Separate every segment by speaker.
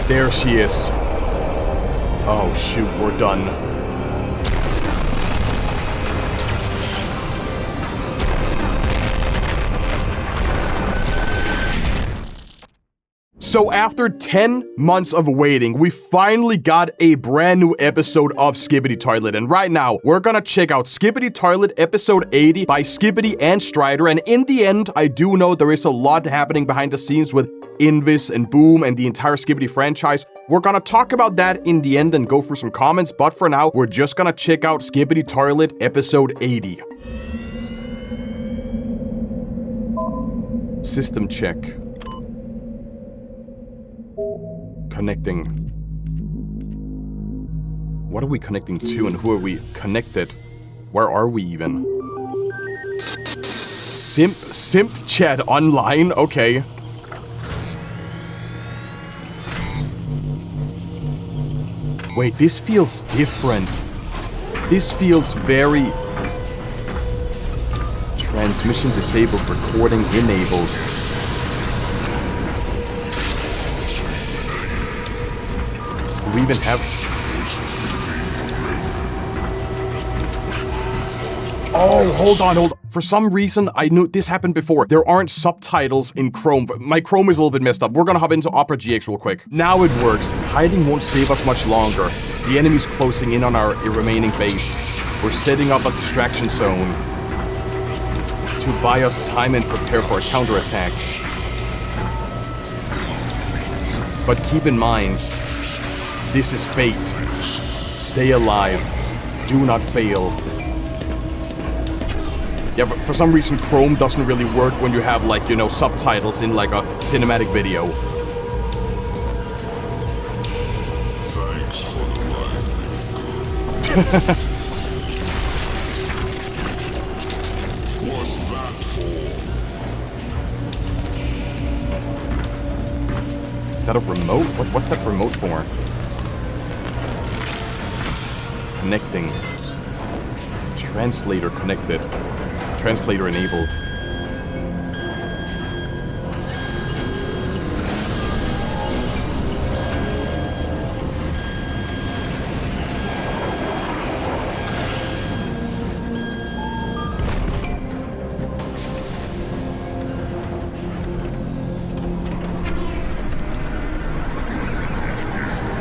Speaker 1: There she is. Oh shoot, we're done. So after 10 months of waiting, we finally got a brand new episode of Skibidi Toilet. And right now, we're gonna check out Skibidi Toilet episode 80 by Skibidi and Strider. And in the end, I do know there is a lot happening behind the scenes with Inviz and Boom and the entire Skibidi franchise. We're gonna talk about that in the end and go through some comments. But for now, we're just gonna check out Skibidi Toilet episode 80. System check. Connecting. What are we connecting to and who are we connected? Where are we even? Simp chat online? Okay. Wait, this feels different. This feels very... Transmission disabled, recording enabled. We even have... Oh, hold on. For some reason, I knew this happened before. There aren't subtitles in Chrome. My Chrome is a little bit messed up. We're gonna hop into Opera GX real quick. Now it works. Hiding won't save us much longer. The enemy's closing in on our remaining base. We're setting up a distraction zone to buy us time and prepare for a counterattack. But keep in mind, this is bait. Stay alive. Do not fail. Yeah, for some reason Chrome doesn't really work when you have, like, you know, subtitles in like a cinematic video.
Speaker 2: Thanks for the ride. What's that for?
Speaker 1: Is that a remote? What's that remote for? Connecting. Translator connected. Translator enabled.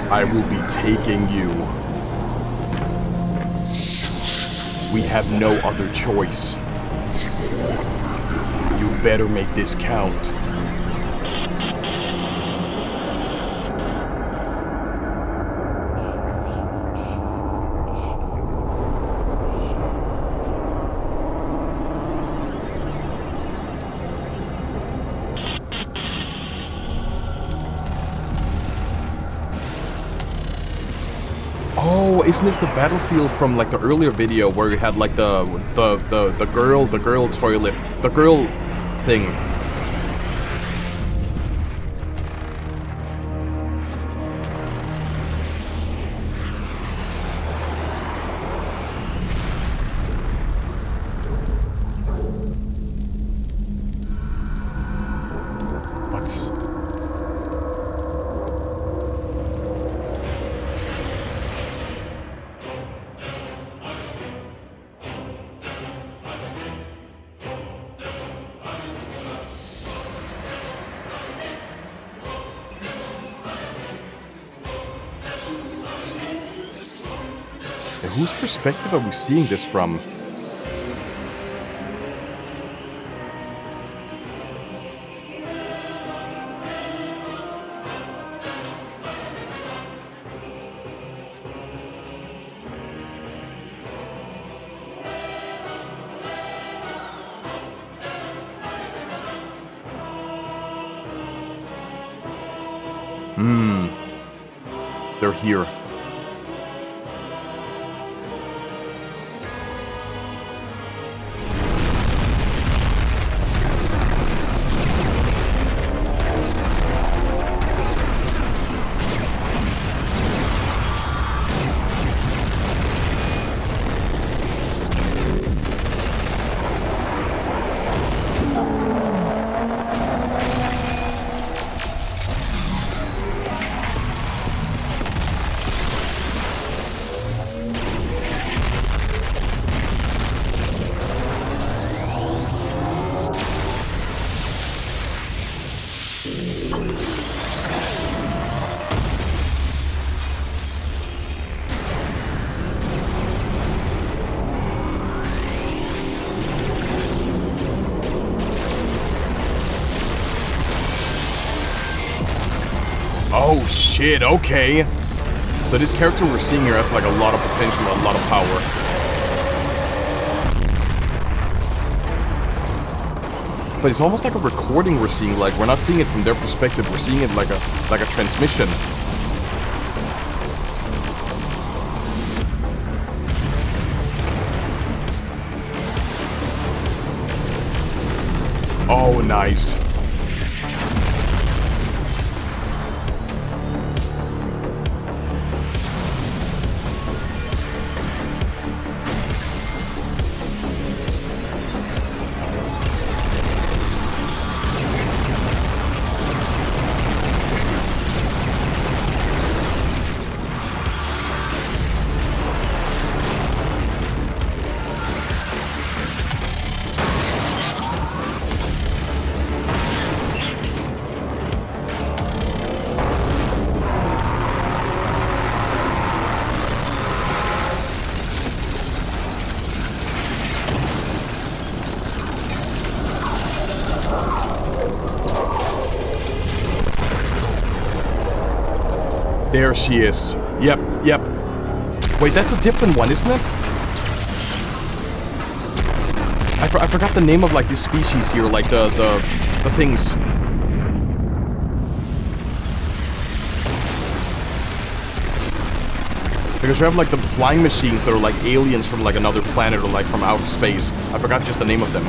Speaker 1: I will be taking you. We have no other choice. You better make this count. Oh, isn't this the battlefield from like the earlier video where you had like the girl toilet, the girl thing? What's... Whose perspective are we seeing this from? They're here. Oh shit, okay. So this character we're seeing here has like a lot of potential, a lot of power. But it's almost like a recording we're seeing, like we're not seeing it from their perspective, we're seeing it like a transmission. Oh, nice. There she is. Yep. Wait, that's a different one, isn't it? I forgot the name of like this species here, like the things. Because you have like the flying machines that are like aliens from like another planet or like from outer space. I forgot just the name of them.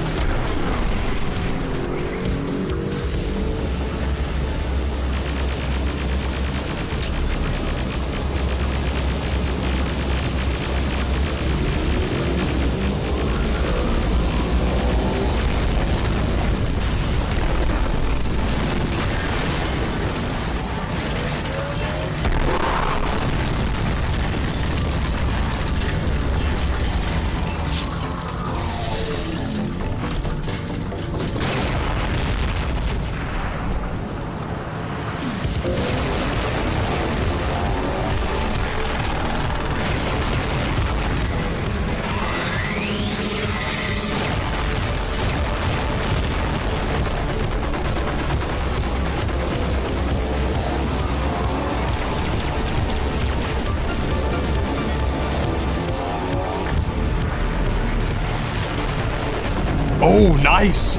Speaker 1: Oh, nice!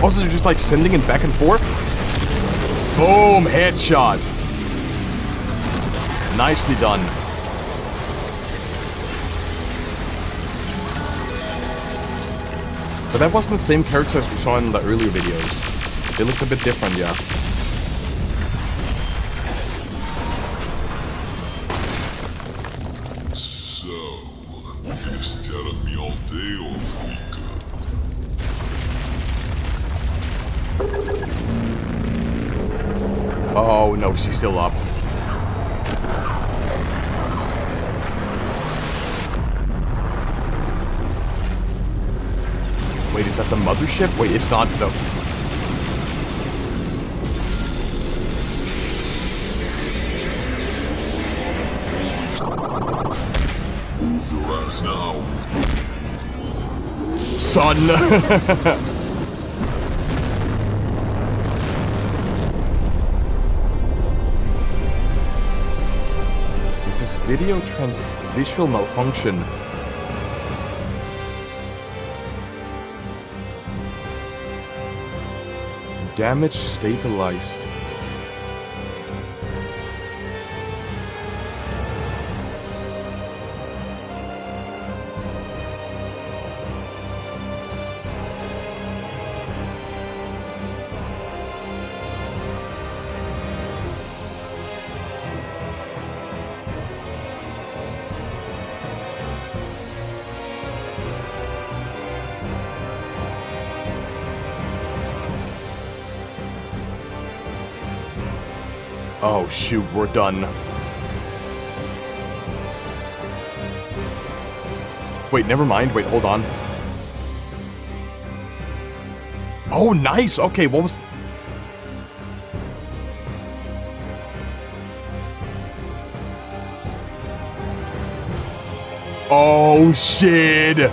Speaker 1: Also, they're just like sending it back and forth. Boom! Headshot! Nicely done. But that wasn't the same character as we saw in the earlier videos. They looked a bit different, yeah.
Speaker 2: So, you can stare at me all day or week.
Speaker 1: Oh no, she's still up. Wait, is that the mothership? Wait, it's not the...
Speaker 2: Move your ass now.
Speaker 1: Son! Video visual malfunction. Damage stabilized. Oh shoot, we're done. Wait, never mind. Wait, hold on. Oh, nice. Okay, what was... Oh, shit.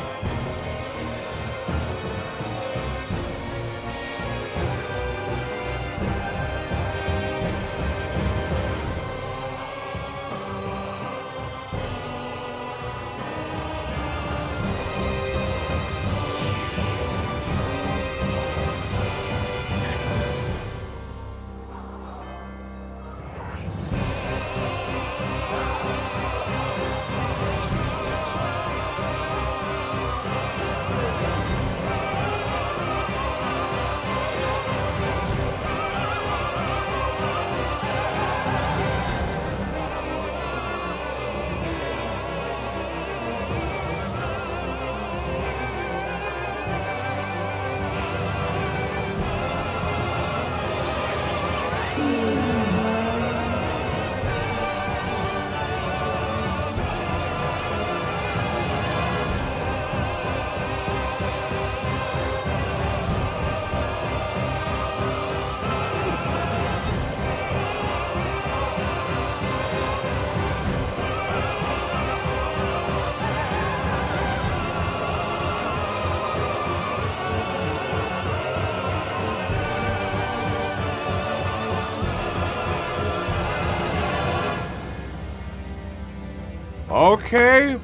Speaker 1: Okay.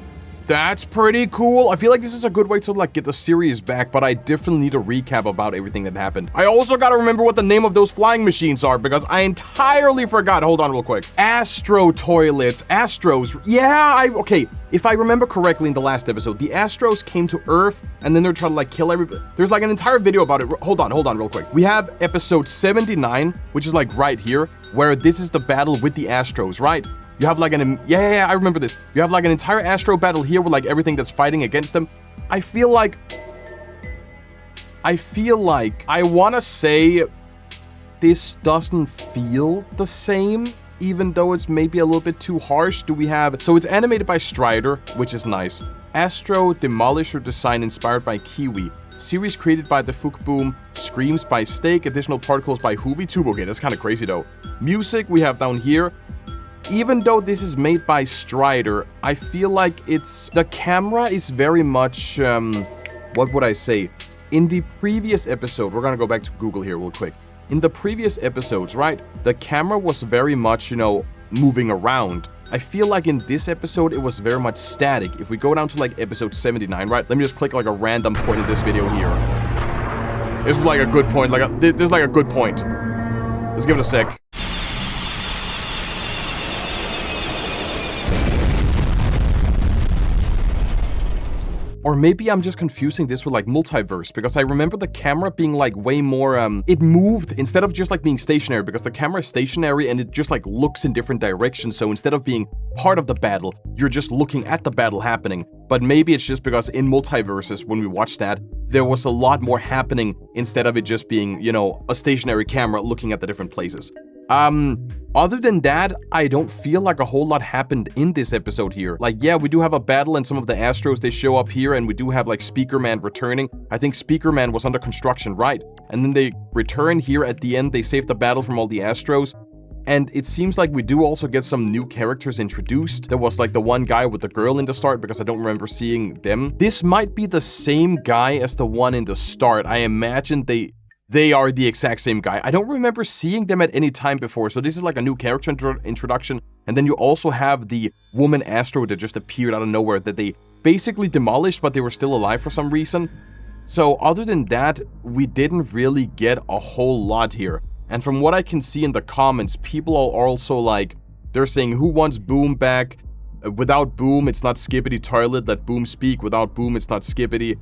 Speaker 1: That's pretty cool. I feel like this is a good way to like get the series back, but I definitely need a recap about everything that happened. I also gotta remember what the name of those flying machines are because I entirely forgot. Hold on real quick. Astro toilets. Astros. Yeah, okay. If I remember correctly in the last episode, the Astros came to Earth and then they're trying to like kill everybody. There's like an entire video about it. Hold on real quick. We have episode 79, which is like right here, where this is the battle with the Astros, right? You have like yeah, I remember this. You have like an entire Astro battle here with like everything that's fighting against them. I feel like I want to say this doesn't feel the same, even though it's maybe a little bit too harsh. Do we have, so it's animated by Strider, which is nice. Astro Demolisher design inspired by Kiwi. Series created by the Fook Boom. Screams by Steak. Additional particles by HoovyTube. Okay, that's kind of crazy though. Music we have down here. Even though this is made by Strider, I feel like the camera is very much, what would I say? In the previous episode, we're gonna go back to Google here real quick. In the previous episodes, right, the camera was very much, moving around. I feel like in this episode, it was very much static. If we go down to like episode 79, right, let me just click like a random point in this video here. This was like a good point, this is like a good point. Let's give it a sec. Or maybe I'm just confusing this with like multiverse, because I remember the camera being like way more, it moved instead of just like being stationary, because the camera is stationary and it just like looks in different directions. So instead of being part of the battle, you're just looking at the battle happening. But maybe it's just because in multiverses, when we watched that, there was a lot more happening instead of it just being, a stationary camera looking at the different places. Other than that, I don't feel like a whole lot happened in this episode here. Like, yeah, we do have a battle and some of the Astros, they show up here, and we do have like Speaker Man returning. I think Speaker Man was under construction, right? And then they return here at the end, they save the battle from all the Astros. And it seems like we do also get some new characters introduced. There was like the one guy with the girl in the start, because I don't remember seeing them. This might be the same guy as the one in the start. I imagine they are the exact same guy. I don't remember seeing them at any time before, so this is like a new character introduction. And then you also have the woman Astro that just appeared out of nowhere that they basically demolished, but they were still alive for some reason. So other than that, we didn't really get a whole lot here. And from what I can see in the comments, people are also like, they're saying, who wants Boom back? Without Boom, it's not Skibidi Toilet. Let Boom speak. Without Boom, it's not Skibidi.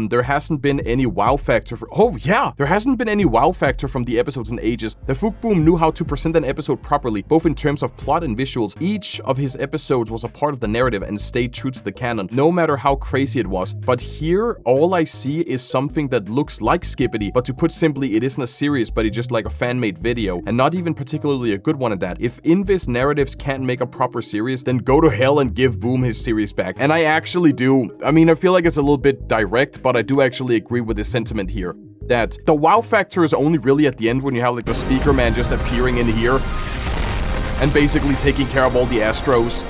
Speaker 1: There hasn't been any wow factor there hasn't been any wow factor from the episodes in ages. The Fook Boom knew how to present an episode properly, both in terms of plot and visuals. Each of his episodes was a part of the narrative and stayed true to the canon, no matter how crazy it was. But here, all I see is something that looks like Skibidi, but to put simply, it isn't a series, but it's just like a fan-made video, and not even particularly a good one at that. If Inviz narratives can't make a proper series, then go to hell and give Boom his series back. And I actually do. I mean, I feel like it's a little bit direct, but I do actually agree with this sentiment here, that the wow factor is only really at the end when you have like the Speaker Man just appearing in here and basically taking care of all the Astros.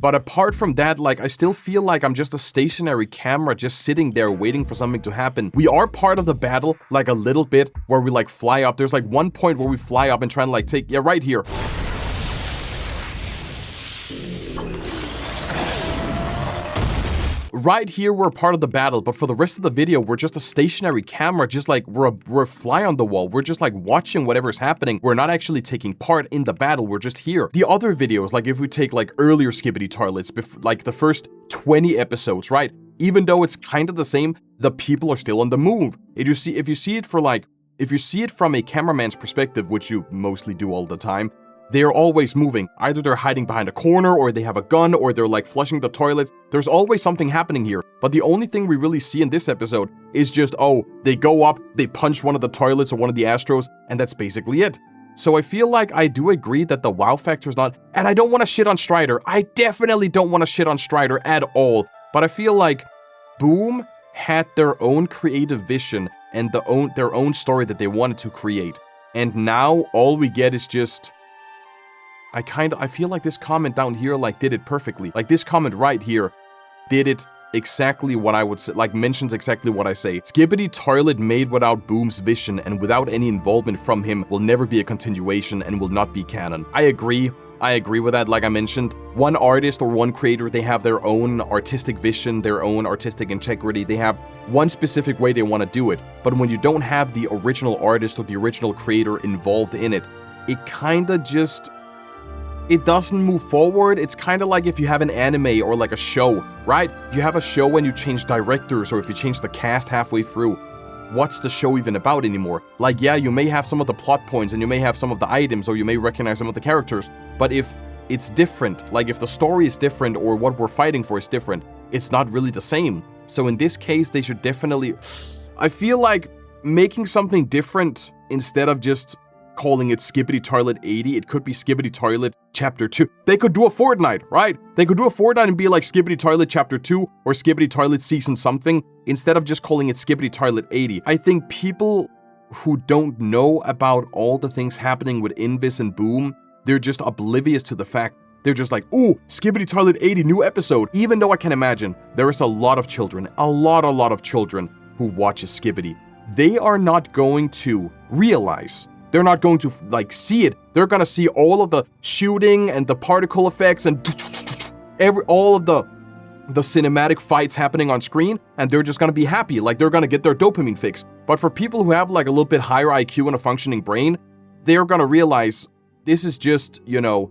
Speaker 1: But apart from that, like, I still feel like I'm just a stationary camera just sitting there waiting for something to happen. We are part of the battle, like a little bit, where we like fly up. There's like one point where we fly up and try to like take, yeah, right here. Right here, we're part of the battle, but for the rest of the video, we're just a stationary camera, just like we're a fly on the wall. We're just like watching whatever's happening. We're not actually taking part in the battle. We're just here. The other videos, like if we take like earlier Skibidi Toilets, like the first 20 episodes, right? Even though it's kind of the same, the people are still on the move. If you see it from a cameraman's perspective, which you mostly do all the time, they're always moving. Either they're hiding behind a corner, or they have a gun, or they're like flushing the toilets. There's always something happening here. But the only thing we really see in this episode is just, oh, they go up, they punch one of the toilets or one of the Astros, and that's basically it. So I feel like I do agree that the wow factor is not, and I don't want to shit on Strider. I definitely don't want to shit on Strider at all. But I feel like Boom had their own creative vision and their own story that they wanted to create. And now all we get is just, I feel like this comment down here like did it perfectly. Like this comment right here did it exactly what I would say, like mentions exactly what I say. Skibidi Toilet made without Boom's vision and without any involvement from him will never be a continuation and will not be canon. I agree. I agree with that. Like I mentioned, one artist or one creator, they have their own artistic vision, their own artistic integrity. They have one specific way they want to do it. But when you don't have the original artist or the original creator involved in it, it kind of just... it doesn't move forward. It's kind of like if you have an anime or like a show, right? If you have a show and you change directors or if you change the cast halfway through, what's the show even about anymore? Like, yeah, you may have some of the plot points and you may have some of the items or you may recognize some of the characters, but if it's different, like if the story is different or what we're fighting for is different, it's not really the same. So in this case, they should definitely... I feel like making something different instead of just calling it Skibidi Toilet 80, it could be Skibidi Toilet Chapter 2. They could do a fortnight, right? They could do a fortnight and be like Skibidi Toilet Chapter 2 or Skibidi Toilet Season something, instead of just calling it Skibidi Toilet 80. I think people who don't know about all the things happening with Inviz and Boom, they're just oblivious to the fact. They're just like, ooh, Skibidi Toilet 80, new episode. Even though I can imagine there is a lot of children, a lot of children who watches Skibidi. They are not going to realize, they're not going to like see it. They're gonna see all of the shooting and the particle effects and all of the cinematic fights happening on screen, and they're just gonna be happy, like they're gonna get their dopamine fix. But for people who have like a little bit higher IQ and a functioning brain, they're gonna realize this is just, you know,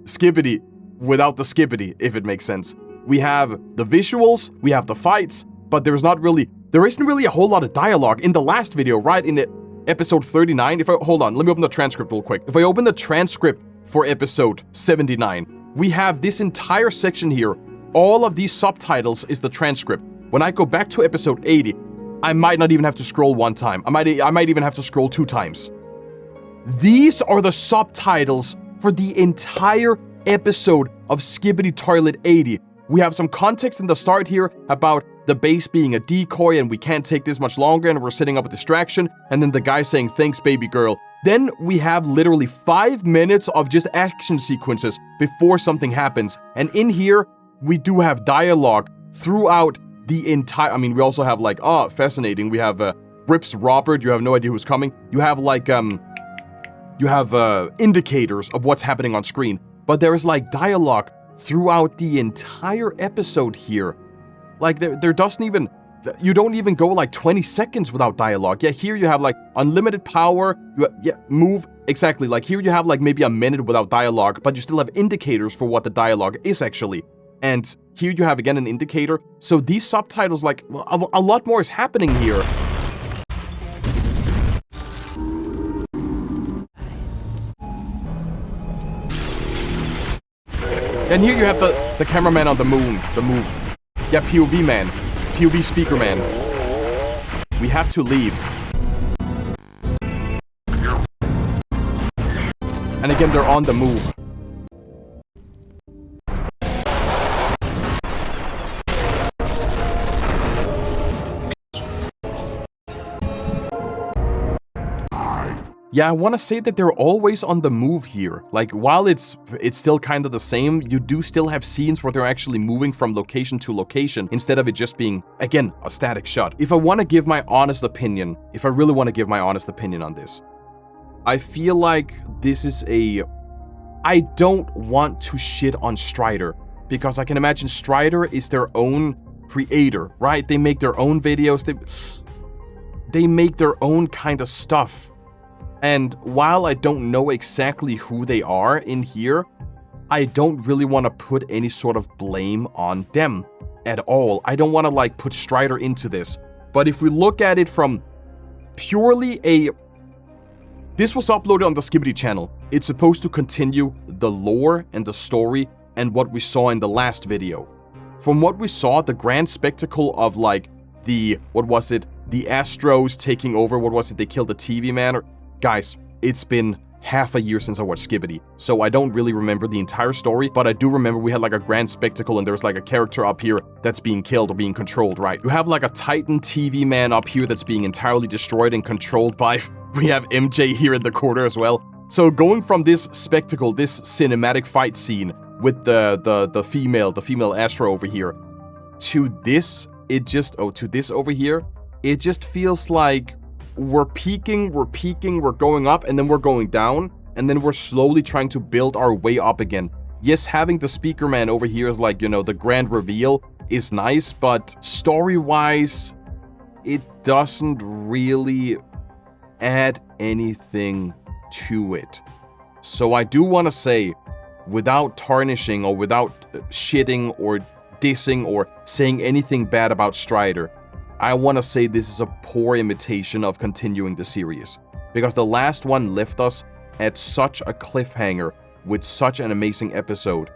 Speaker 1: Skibidi without the Skibidi, if it makes sense. We have the visuals, we have the fights, but there isn't really a whole lot of dialogue. In the last video, right, in the episode 39, hold on, let me open the transcript real quick. If I open the transcript for episode 79, we have this entire section here. All of these subtitles is the transcript. When I go back to episode 80, I might not even have to scroll one time. I might even have to scroll 2 times. These are the subtitles for the entire episode of Skibidi Toilet 80. We have some context in the start here about the base being a decoy and we can't take this much longer and we're setting up a distraction, and then the guy saying, thanks baby girl. Then we have literally 5 minutes of just action sequences before something happens. And in here, we do have dialogue throughout the entire... I mean, we also have like, fascinating. We have Rips Robert, you have no idea who's coming. You have like, indicators of what's happening on screen. But there is like dialogue throughout the entire episode here. Like there doesn't even... You don't even go like 20 seconds without dialogue. Yeah, here you have like unlimited power. Move. Exactly. Like here you have like maybe a minute without dialogue, but you still have indicators for what the dialogue is actually. And here you have again an indicator. So these subtitles, like a lot more is happening here. And here you have the cameraman on the moon, the move. Yeah, POV man. POV speaker man. We have to leave. And again, they're on the move. Yeah, I want to say that they're always on the move here. Like, while it's still kind of the same, you do still have scenes where they're actually moving from location to location instead of it just being, again, a static shot. If I want to give my honest opinion, if I really want to give my honest opinion on this, I feel like this is I don't want to shit on Strider, because I can imagine Strider is their own creator, right? They make their own videos, they make their own kind of stuff. And while I don't know exactly who they are in here, I don't really want to put any sort of blame on them at all. I don't want to like put Strider into this. But if we look at it from purely this was uploaded on the Skibidi channel. It's supposed to continue the lore and the story and what we saw in the last video. From what we saw, the grand spectacle of like what was it? The Astros taking over, what was it? They killed the TV man? Guys, it's been half a year since I watched Skibidi, so I don't really remember the entire story, but I do remember we had like a grand spectacle and there's like a character up here that's being killed or being controlled, right? You have like a Titan TV man up here that's being entirely destroyed and controlled by... We have MJ here in the corner as well. So going from this spectacle, this cinematic fight scene with the female Astro over here, to this, to this over here, it just feels like we're peaking, we're going up, and then we're going down, and then we're slowly trying to build our way up again. Yes, having the speaker man over here is like, the grand reveal is nice, but story-wise, it doesn't really add anything to it. So I do want to say, without tarnishing or without shitting or dissing or saying anything bad about Strider, I want to say this is a poor imitation of continuing the series. Because the last one left us at such a cliffhanger with such an amazing episode.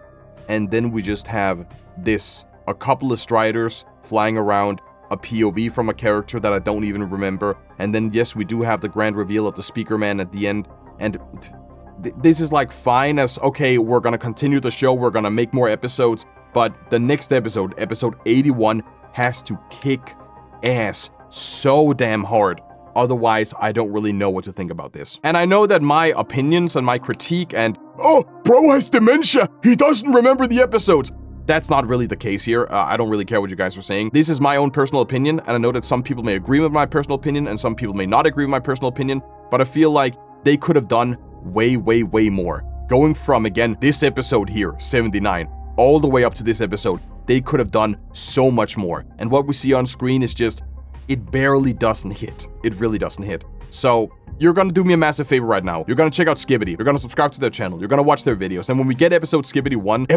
Speaker 1: And then we just have this, a couple of Striders flying around, a POV from a character that I don't even remember. And then yes, we do have the grand reveal of the speaker man at the end. And this is like fine as, okay, we're gonna continue the show, we're gonna make more episodes. But the next episode, episode 81, has to kick ass so damn hard. Otherwise, I don't really know what to think about this. And I know that my opinions and my critique and, oh, bro has dementia, he doesn't remember the episodes. That's not really the case here. I don't really care what you guys are saying. This is my own personal opinion, and I know that some people may agree with my personal opinion, and some people may not agree with my personal opinion, but I feel like they could have done way, way, way more. Going from, again, this episode here, 79, all the way up to this episode, they could have done so much more. And what we see on screen is just, it barely doesn't hit. It really doesn't hit. So, you're gonna do me a massive favor right now. You're gonna check out Skibidi. You're gonna subscribe to their channel. You're gonna watch their videos. And when we get episode Skibidi 1,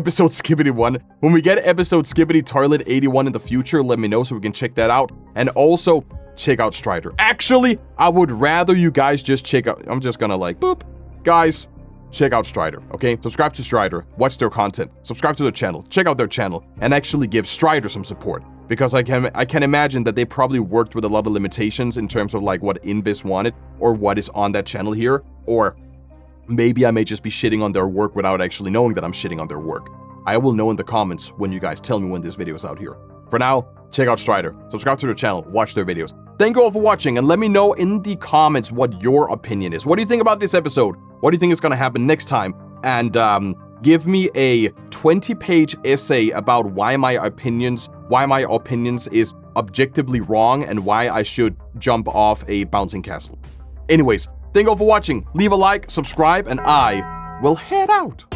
Speaker 1: when we get episode Skibidi Toilet 81 in the future, let me know so we can check that out. And also, check out Strider. Actually, I would rather you guys just check out, I'm just gonna like, boop. Guys, check out Strider, okay? Subscribe to Strider, watch their content, subscribe to their channel, check out their channel, and actually give Strider some support. Because I can imagine that they probably worked with a lot of limitations in terms of like what Inviz wanted or what is on that channel here. Or maybe I may just be shitting on their work without actually knowing that I'm shitting on their work. I will know in the comments when you guys tell me when this video is out here. For now, check out Strider, subscribe to their channel, watch their videos. Thank you all for watching, and let me know in the comments what your opinion is. What do you think about this episode? What do you think is gonna happen next time? And give me a 20-page essay about why my opinions is objectively wrong and why I should jump off a bouncing castle. Anyways, thank you all for watching. Leave a like, subscribe, and I will head out.